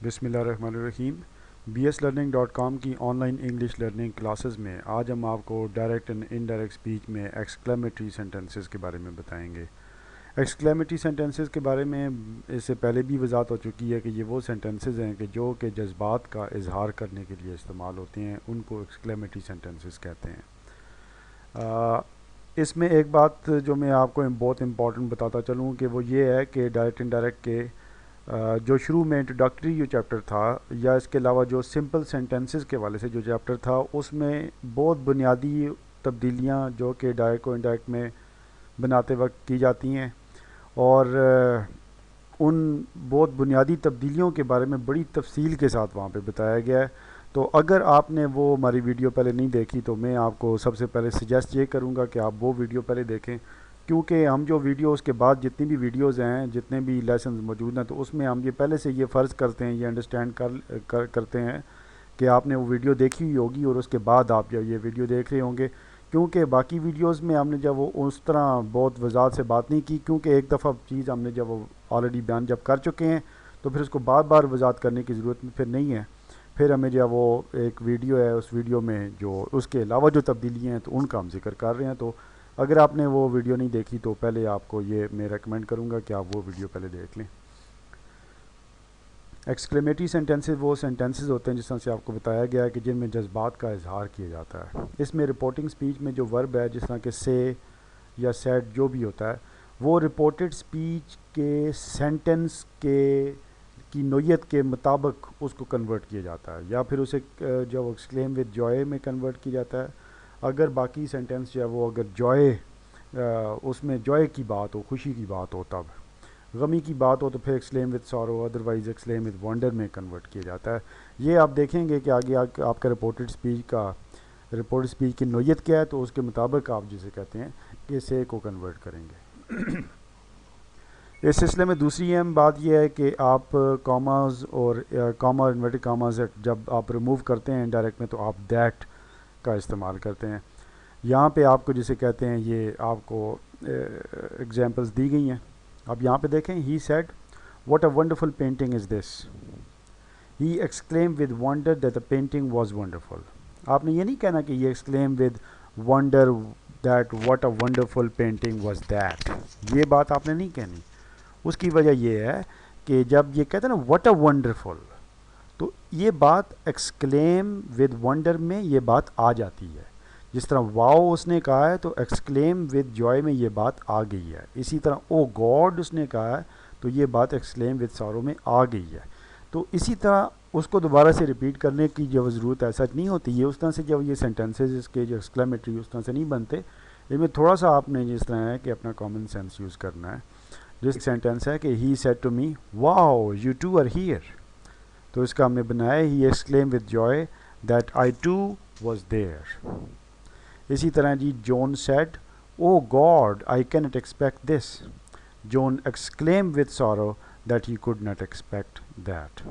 بسم اللہ الرحمن الرحیم۔ BSLearning.com کی on line English learning classes میں آج ہم آپ کو ڈائریکٹ اینڈ انڈائریکٹ اسپیچ میں ایکسکلیمیٹری سینٹنسز کے بارے میں بتائیں گے۔ ایکسکلیمیٹری سینٹنسز کے بارے میں اس سے پہلے بھی وضاحت ہو چکی ہے کہ یہ وہ سینٹنسز ہیں کہ جو کہ جذبات کا اظہار کرنے کے لیے استعمال ہوتے ہیں، ان کو ایکسکلیمیٹری سینٹنسز کہتے ہیں۔ اس میں ایک بات جو میں آپ کو بہت امپورٹنٹ بتاتا چلوں کہ وہ یہ ہے کہ ڈائریکٹ انڈائریکٹ کے جو شروع میں انٹروڈکٹری جو چیپٹر تھا، یا اس کے علاوہ جو سمپل سینٹنسز کے والے سے جو چیپٹر تھا، اس میں بہت بنیادی تبدیلیاں جو کہ ڈائریکٹ و انڈائریکٹ میں بناتے وقت کی جاتی ہیں، اور ان بہت بنیادی تبدیلیوں کے بارے میں بڑی تفصیل کے ساتھ وہاں پہ بتایا گیا ہے۔ تو اگر آپ نے وہ ہماری ویڈیو پہلے نہیں دیکھی تو میں آپ کو سب سے پہلے سجیسٹ یہ کروں گا کہ آپ وہ ویڈیو پہلے دیکھیں، کیونکہ ہم جو ویڈیو اس کے بعد جتنی بھی ویڈیوز ہیں، جتنے بھی لیسنز موجود ہیں، تو اس میں ہم یہ پہلے سے یہ فرض کرتے ہیں، یہ انڈرسٹینڈ کرتے ہیں کہ آپ نے وہ ویڈیو دیکھی ہوئی ہوگی، اور اس کے بعد آپ جب یہ ویڈیو دیکھ رہے ہوں گے، کیونکہ باقی ویڈیوز میں ہم نے جب وہ اس طرح بہت وضاحت سے بات نہیں کی، کیونکہ ایک دفعہ چیز ہم نے جب وہ آلریڈی بیان جب کر چکے ہیں تو پھر اس کو بار بار وضاحت کرنے کی ضرورت پھر نہیں ہے۔ پھر ہمیں جو وہ ایک ویڈیو ہے، اس ویڈیو میں جو اس کے علاوہ جو تبدیلیاں ہیں تو ان کا ہم ذکر کر رہے ہیں۔ تو اگر آپ نے وہ ویڈیو نہیں دیکھی تو پہلے آپ کو یہ میں ریکمینڈ کروں گا کہ آپ وہ ویڈیو پہلے دیکھ لیں۔ ایکسکلیمیٹری سینٹنسز وہ سینٹنسز ہوتے ہیں جس طرح سے آپ کو بتایا گیا ہے کہ جن میں جذبات کا اظہار کیا جاتا ہے۔ اس میں رپورٹنگ سپیچ میں جو ورب ہے، جس طرح کہ سے یا سیڈ جو بھی ہوتا ہے، وہ رپورٹڈ سپیچ کے سینٹنس کی نوعیت کے مطابق اس کو کنورٹ کیا جاتا ہے، یا پھر اسے جو ایکسکلیم ود جوائے میں کنورٹ کیا جاتا ہے۔ اگر باقی سینٹنس جو ہے وہ اگر جوائے اس میں جوائے کی بات ہو، خوشی کی بات ہو، تب غمی کی بات ہو تو پھر ایکسکلیم ود سارو، ادروائز ایکسکلیم ود ونڈر میں کنورٹ کیا جاتا ہے۔ یہ آپ دیکھیں گے کہ آگے آپ کا رپورٹڈ سپیچ کی نوعیت کیا ہے، تو اس کے مطابق آپ جسے کہتے ہیں کہ سے کو کنورٹ کریں گے۔ اس سلسلے میں دوسری اہم بات یہ ہے کہ آپ کاماز اور کاما اور انورٹڈ کاماز جب آپ ریموو کرتے ہیں انڈائریکٹ میں تو آپ دیٹ کا استعمال کرتے ہیں۔ یہاں پہ آپ کو جسے کہتے ہیں، یہ آپ کو ایگزامپلس دی گئی ہیں، اب یہاں پہ دیکھیں۔ He said what a wonderful painting is this, he exclaim with wonder that the painting was wonderful. آپ نے یہ نہیں کہنا کہ یہ exclaim with wonder that what a wonderful painting was that, یہ بات آپ نے نہیں کہنی۔ اس کی وجہ یہ ہے کہ جب یہ کہتے ہیں نا واٹ اے ونڈرفل، تو یہ بات ایکسکلیم ود ونڈر میں یہ بات آ جاتی ہے۔ جس طرح واؤ اس نے کہا ہے تو ایکسکلیم ود جوائے میں یہ بات آ گئی ہے۔ اسی طرح او گاڈ اس نے کہا ہے تو یہ بات ایکسکلیم ود سارو میں آ گئی ہے۔ تو اسی طرح اس کو دوبارہ سے ریپیٹ کرنے کی جو ضرورت ہے سچ نہیں ہوتی، یہ اس طرح سے جب یہ سینٹنسز اس کے جو ایکسکلیمیٹری اس طرح سے نہیں بنتے۔ ان میں تھوڑا سا آپ نے جس طرح ہے کہ اپنا کامن سینس یوز کرنا ہے۔ جس سینٹنس ہے کہ he said to me wow you too are here, تو اس کا ہم نے بنایا he exclaim with joy that I too was there. اسی طرح جی John said oh God I کی not expect this, John exclaim with sorrow that he could not expect that.